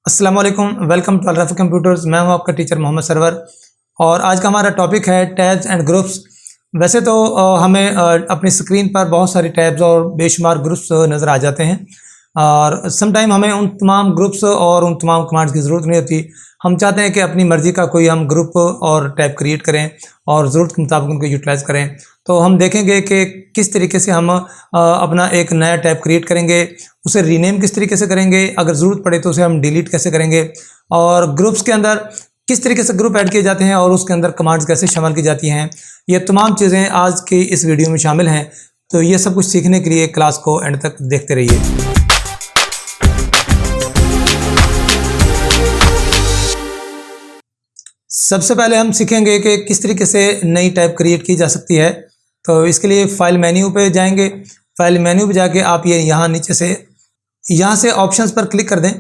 अस्सलाम वालेकुम, welcome to अल-रफ़ी computers. मैं हूं आपका टीचर मोहम्मद सरवर और आज का हमारा टॉपिक है टैब्स एंड ग्रुप्स। वैसे तो हमें अपनी स्क्रीन पर बहुत सारी टैब्स और बेशुमार ग्रुप्स नज़र आ जाते हैं और सम टाइम हमें उन तमाम ग्रुप्स और उन तमाम कमांड्स की ज़रूरत नहीं होती। हम चाहते हैं कि अपनी मर्ज़ी का कोई हम ग्रुप और टैब क्रिएट करें और ज़रूरत के मुताबिक उनको यूटिलाइज़ करें। तो हम देखेंगे कि किस तरीके से हम अपना एक नया टैब क्रिएट करेंगे, उसे रीनेम किस तरीके से करेंगे, अगर ज़रूरत पड़े तो उसे हम डिलीट कैसे करेंगे, और ग्रुप्स के अंदर किस तरीके से ग्रुप ऐड किए जाते हैं और उसके अंदर कमांड्स कैसे शामिल की जाती हैं। ये तमाम चीज़ें आज की इस वीडियो में शामिल हैं। तो ये सब कुछ सीखने के लिए क्लास को एंड तक देखते रहिए। सबसे पहले हम सीखेंगे कि किस तरीके से नई टैब क्रिएट की जा सकती है। तो इसके लिए फ़ाइल मेन्यू पे जाएंगे। फ़ाइल मेन्यू पे जाके आप ये यहाँ नीचे से यहाँ से ऑप्शंस पर क्लिक कर दें।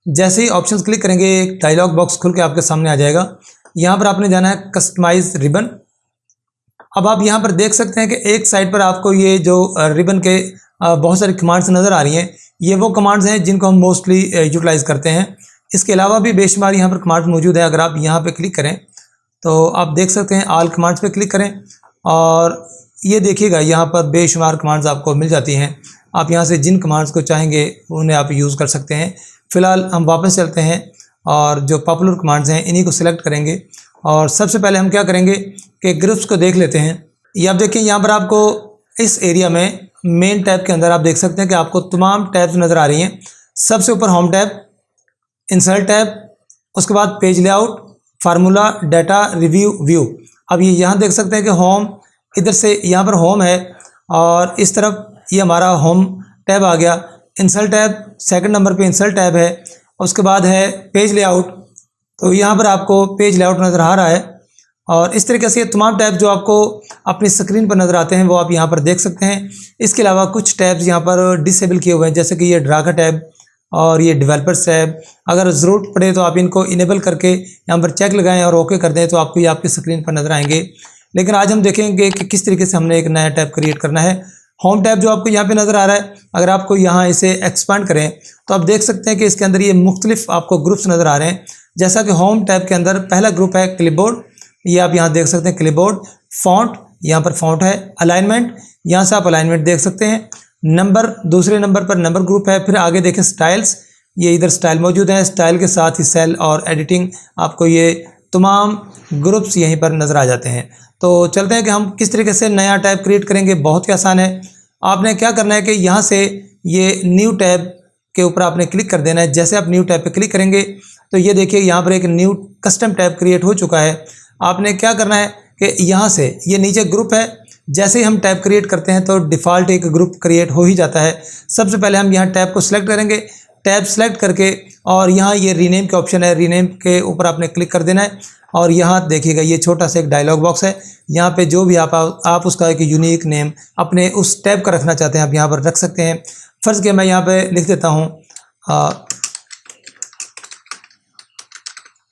जैसे ही ऑप्शंस क्लिक करेंगे एक डायलॉग बॉक्स खुल के आपके सामने आ जाएगा। यहाँ पर आपने जाना है कस्टमाइज रिबन। अब आप यहाँ पर देख सकते हैं कि एक साइड पर आपको ये जो रिबन के बहुत सारी कमांड्स नज़र आ रही हैं। ये वो कमांड्स हैं जिनको हम मोस्टली यूटिलाइज़ करते हैं। इसके अलावा भी बेशुमार यहाँ पर कमांड्स मौजूद है। अगर आप यहाँ पे क्लिक करें तो आप देख सकते हैं ऑल कमांड्स पे क्लिक करें और ये देखिएगा यहाँ पर बेशुमार कमांड्स आपको मिल जाती हैं। आप यहाँ से जिन कमांड्स को चाहेंगे उन्हें आप यूज़ कर सकते हैं। फ़िलहाल हम वापस चलते हैं और जो पॉपुलर कमांड्स हैं इन्हीं को सिलेक्ट करेंगे और सबसे पहले हम क्या करेंगे कि ग्रुप्स को देख लेते हैं। ये आप देखिए यहाँ पर आपको इस एरिया में मेन टैब के अंदर आप देख सकते हैं कि आपको तमाम टैब्स नज़र आ रही हैं। सबसे ऊपर होम टैब, इंसर्ट टैब, उसके बाद page layout, formula, data, review, view. अब ये यहाँ देख सकते हैं कि होम, इधर से यहाँ पर होम है और इस तरफ ये हमारा होम टैब आ गया। इंसर्ट टैब सेकंड नंबर पे इंसर्ट टैब है। उसके बाद है पेज लेआउट। तो यहाँ पर आपको पेज लेआउट नज़र आ रहा है और इस तरीके से ये तमाम टैब जो आपको अपनी स्क्रीन पर नज़र आते हैं वो आप यहाँ पर देख सकते हैं। इसके अलावा कुछ टैब्स यहाँ पर डिसेबल किए हुए हैं, जैसे कि ये ड्रा का टैब और ये डेवलपर्स टैब। अगर ज़रूरत पड़े तो आप इनको इनेबल करके यहाँ पर चेक लगाएं और ओके कर दें तो आपको ये आपकी स्क्रीन पर नज़र आएंगे। लेकिन आज हम देखेंगे कि किस तरीके से हमने एक नया टैब क्रिएट करना है। होम टैब जो आपको यहाँ पे नज़र आ रहा है, अगर आपको यहाँ इसे एक्सपांड करें तो आप देख सकते हैं कि इसके अंदर ये मुख्तलिफ आपको ग्रुप्स नज़र आ रहे हैं। जैसा कि होम टैब के अंदर पहला ग्रुप है क्लिपबोर्ड, ये आप यहाँ देख सकते हैं क्लिपबोर्ड। फॉन्ट, यहाँ पर फॉन्ट है। अलाइनमेंट, यहाँ से आप अलाइनमेंट देख सकते हैं। नंबर, दूसरे नंबर पर नंबर ग्रुप है। फिर आगे देखें स्टाइल्स, ये इधर स्टाइल मौजूद है। स्टाइल के साथ ही सेल और एडिटिंग, आपको ये तमाम ग्रुप्स यहीं पर नज़र आ जाते हैं। तो चलते हैं कि हम किस तरीके से नया टैब क्रिएट करेंगे। बहुत ही आसान है। आपने क्या करना है कि यहाँ से ये न्यू टैब के ऊपर आपने क्लिक कर देना है। जैसे आप न्यू टैब पे क्लिक करेंगे तो ये देखिए यहाँ पर एक न्यू कस्टम टैब क्रिएट हो चुका है। आपने क्या करना है कि यहाँ से ये नीचे ग्रुप है, जैसे ही हम टैब क्रिएट करते हैं तो डिफ़ॉल्ट एक ग्रुप क्रिएट हो ही जाता है। सबसे पहले हम यहाँ टैब को सिलेक्ट करेंगे। टैब सेलेक्ट करके और यहाँ ये रीनेम के ऑप्शन है, रीनेम के ऊपर आपने क्लिक कर देना है और यहाँ देखिएगा ये छोटा सा एक डायलॉग बॉक्स है। यहाँ पे जो भी आप उसका एक यूनिक नेम अपने उस टैब का रखना चाहते हैं आप यहाँ पर रख सकते हैं। फ़र्ज़ के मैं यहाँ पे लिख देता हूँ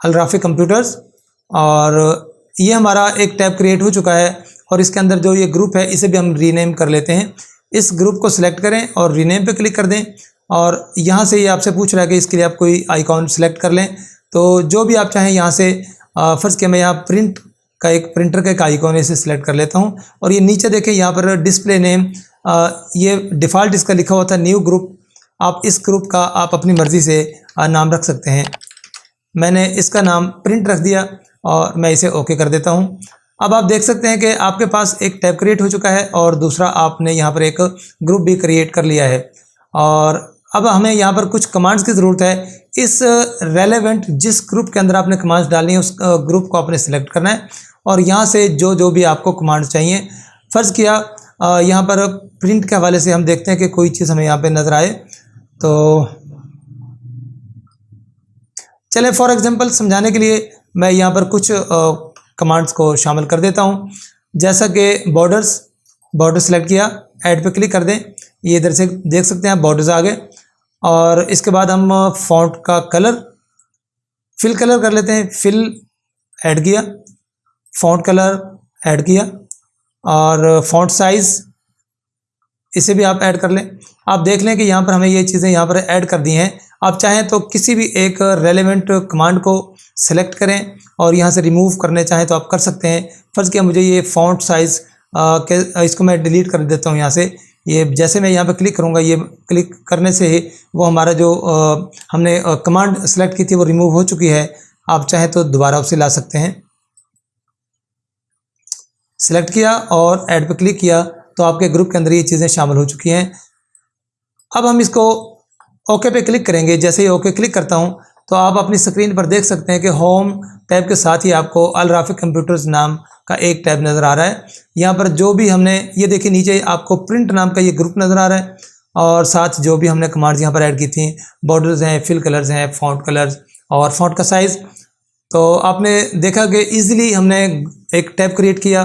अल-रफ़ी कंप्यूटर्स और ये हमारा एक टैब क्रिएट हो चुका है और इसके अंदर जो ये ग्रुप है इसे भी हम रीनेम कर लेते हैं। इस ग्रुप को सिलेक्ट करें और रीनेम पे क्लिक कर दें और यहाँ से ये आपसे पूछ रहा है कि इसके लिए आप कोई आइकॉन सिलेक्ट कर लें। तो जो भी आप चाहें यहाँ से फ़र्ज़ के मैं यहाँ प्रिंट का एक प्रिंटर का एक आइकॉन इसे सिलेक्ट कर लेता हूँ और ये नीचे देखें यहाँ पर डिस्प्ले नेम, ये डिफ़ॉल्ट इसका लिखा हुआ था न्यू ग्रुप। आप इस ग्रुप का आप अपनी मर्ज़ी से नाम रख सकते हैं। मैंने इसका नाम प्रिंट रख दिया और मैं इसे ओके कर देता हूँ। अब आप देख सकते हैं कि आपके पास एक टैब क्रिएट हो चुका है और दूसरा आपने यहाँ पर एक ग्रुप भी क्रिएट कर लिया है और अब हमें यहाँ पर कुछ कमांड्स की ज़रूरत है। इस रेलेवेंट जिस ग्रुप के अंदर आपने कमांड्स डालनी है उस ग्रुप को आपने सिलेक्ट करना है और यहाँ से जो भी आपको कमांड्स चाहिए। फ़र्ज़ किया यहाँ पर प्रिंट के हवाले से हम देखते हैं कि कोई चीज़ हमें यहाँ पे नज़र आए। तो चलें फॉर एग्जांपल समझाने के लिए मैं यहाँ पर कुछ कमांड्स को शामिल कर देता हूँ। जैसा कि बॉर्डर सेलेक्ट किया, ऐड पे क्लिक कर दें। ये इधर से देख सकते हैं बॉर्डर्स आ गए और इसके बाद हम फ़ॉन्ट का कलर फिल कलर कर लेते हैं। फिल ऐड किया, फ़ॉन्ट कलर ऐड किया और फ़ॉन्ट साइज़ इसे भी आप ऐड कर लें। आप देख लें कि यहाँ पर हमें ये चीज़ें यहाँ पर ऐड कर दी हैं। आप चाहें तो किसी भी एक रेलेवेंट कमांड को सेलेक्ट करें और यहाँ से रिमूव करने चाहें तो आप कर सकते हैं। फ़र्ज़ किया मुझे ये फ़ॉन्ट साइज़ के इसको मैं डिलीट कर देता हूँ यहाँ से। ये जैसे मैं यहाँ पर क्लिक करूँगा, ये क्लिक करने से ही वो हमारा जो हमने कमांड सेलेक्ट की थी वो रिमूव हो चुकी है। आप चाहें तो दोबारा उसे ला सकते हैं। सेलेक्ट किया और ऐड पे क्लिक किया तो आपके ग्रुप के अंदर ये चीज़ें शामिल हो चुकी हैं। अब हम इसको ओके पे क्लिक करेंगे। जैसे ही ओके क्लिक करता हूँ तो आप अपनी स्क्रीन पर देख सकते हैं कि होम टैब के साथ ही आपको अल राफिक कंप्यूटर्स नाम का एक टैब नज़र आ रहा है। यहाँ पर जो भी हमने ये देखिए नीचे आपको प्रिंट नाम का ये ग्रुप नज़र आ रहा है और साथ जो भी हमने कमांड्स यहाँ पर ऐड की थी, बॉर्डर्स हैं, फिल कलर्स हैं, फ़ॉन्ट कलर्स और फ़ॉन्ट का साइज़। तो आपने देखा कि ईज़िली हमने एक टैब क्रिएट किया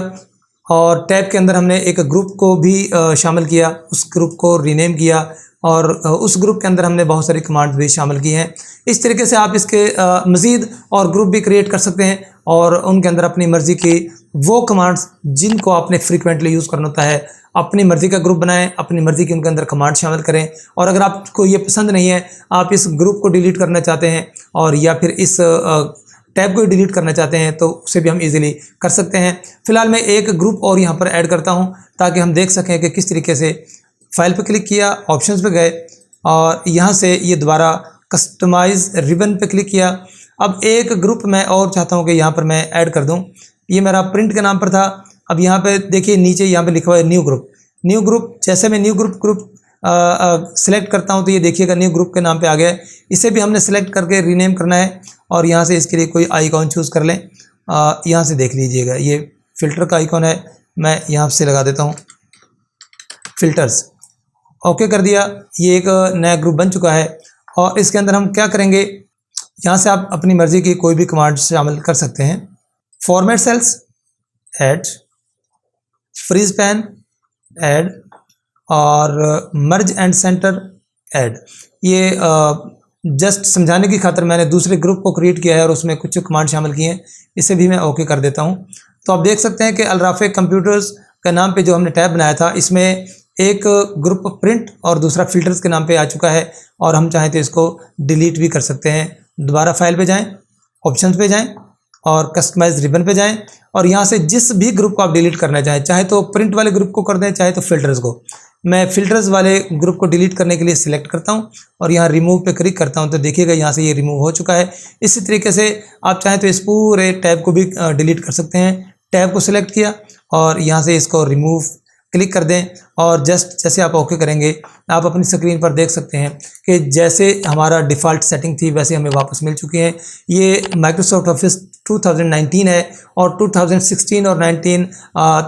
और टैब के अंदर हमने एक ग्रुप को भी शामिल किया, उस ग्रुप को रीनेम किया और उस ग्रुप के अंदर हमने बहुत सारी कमांड्स भी शामिल की हैं। इस तरीके से आप इसके मज़ीद और ग्रुप भी क्रिएट कर सकते हैं और उनके अंदर अपनी मर्ज़ी की वो कमांड्स जिनको आपने फ्रीक्वेंटली यूज़ करना होता है, अपनी मर्ज़ी का ग्रुप बनाएं, अपनी मर्ज़ी की उनके अंदर कमांड शामिल करें। और अगर आपको ये पसंद नहीं है, आप इस ग्रुप को डिलीट करना चाहते हैं और या फिर इस टैब को डिलीट करना चाहते हैं तो उसे भी हम इजीली कर सकते हैं। फ़िलहाल मैं एक ग्रुप और यहाँ पर ऐड करता हूँ ताकि हम देख सकें कि किस तरीके से फाइल पे क्लिक किया, ऑप्शंस पे गए और यहाँ से ये दोबारा कस्टमाइज़ रिबन पे क्लिक किया। अब एक ग्रुप मैं और चाहता हूँ कि यहाँ पर मैं ऐड कर दूँ। ये मेरा प्रिंट के नाम पर था। अब यहाँ पे देखिए नीचे यहाँ पे लिखा हुआ है न्यू ग्रुप। न्यू ग्रुप जैसे मैं न्यू ग्रुप सेलेक्ट करता हूँ तो ये देखिएगा न्यू ग्रुप के नाम पे आ गया है। इसे भी हमने सेलेक्ट करके रीनेम करना है और यहाँ से इसके लिए कोई आइकॉन चूज़ कर लें। यहाँ से देख लीजिएगा ये फ़िल्टर का आइकॉन है, मैं यहाँ से लगा देता हूँ फ़िल्टर्स। ओके कर दिया, ये एक नया ग्रुप बन चुका है। और इसके अंदर हम क्या करेंगे, यहाँ से आप अपनी मर्ज़ी की कोई भी कमांड शामिल कर सकते हैं। Format cells add, freeze pane add और मर्ज एंड सेंटर ऐड। ये जस्ट समझाने की खातिर मैंने दूसरे ग्रुप को क्रिएट किया है और उसमें कुछ कमांड शामिल किए हैं। इसे भी मैं ओके कर देता हूँ। तो आप देख सकते हैं कि अल राफिक कंप्यूटर्स का नाम पे जो हमने टैब बनाया था इसमें एक ग्रुप प्रिंट और दूसरा फ़िल्टर्स के नाम पे आ चुका है और हम चाहें तो इसको डिलीट भी कर सकते हैं। दोबारा फाइल पे जाएं, ऑप्शंस पे जाएं और कस्टमाइज रिबन पे जाएं और यहाँ से जिस भी ग्रुप को आप डिलीट करना चाहें, चाहे तो प्रिंट वाले ग्रुप को कर दें, चाहे तो फ़िल्टर्स को। मैं फ़िल्टर्स वाले ग्रुप को डिलीट करने के लिए सिलेक्ट करता हूँ और यहाँ रिमूव पे क्लिक करता हूँ तो देखिएगा यहाँ से ये रिमूव हो चुका है। इसी तरीके से आप चाहें तो इस पूरे टैब को भी डिलीट कर सकते हैं। टैब को सिलेक्ट किया और यहाँ से इसको रिमूव क्लिक कर दें और जस्ट जैसे आप ओके करेंगे आप अपनी स्क्रीन पर देख सकते हैं कि जैसे हमारा डिफ़ॉल्ट सेटिंग थी वैसे हमें वापस मिल चुकी हैं। ये माइक्रोसॉफ्ट ऑफिस 2019 है और 2016 और 19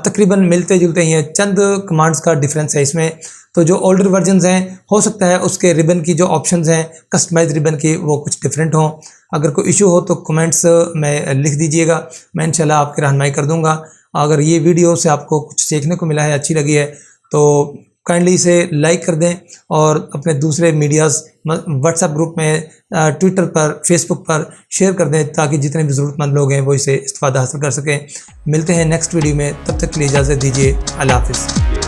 तकरीबन मिलते जुलते ही हैं, चंद कमांड्स का डिफरेंस है इसमें। तो जो ओल्डर वर्जन्स हैं हो सकता है उसके रिबन की जो ऑप्शंस हैं कस्टमाइज रिबन की वो कुछ डिफरेंट हों। अगर कोई इशू हो तो कमेंट्स में लिख दीजिएगा, मैं इंशाल्लाह आपकी रहनुमाई कर दूँगा। अगर ये वीडियो से आपको कुछ सीखने को मिला है, अच्छी लगी है तो काइंडली इसे लाइक कर दें और अपने दूसरे मीडियाज़ व्हाट्सएप ग्रुप में, ट्विटर पर, फेसबुक पर शेयर कर दें ताकि जितने भी ज़रूरतमंद लोग हैं वो इसे इस्तेफ़ादा हासिल कर सकें। मिलते हैं नेक्स्ट वीडियो में, तब तक के लिए इजाज़त दीजिए। अल्लाह हाफ़िज़।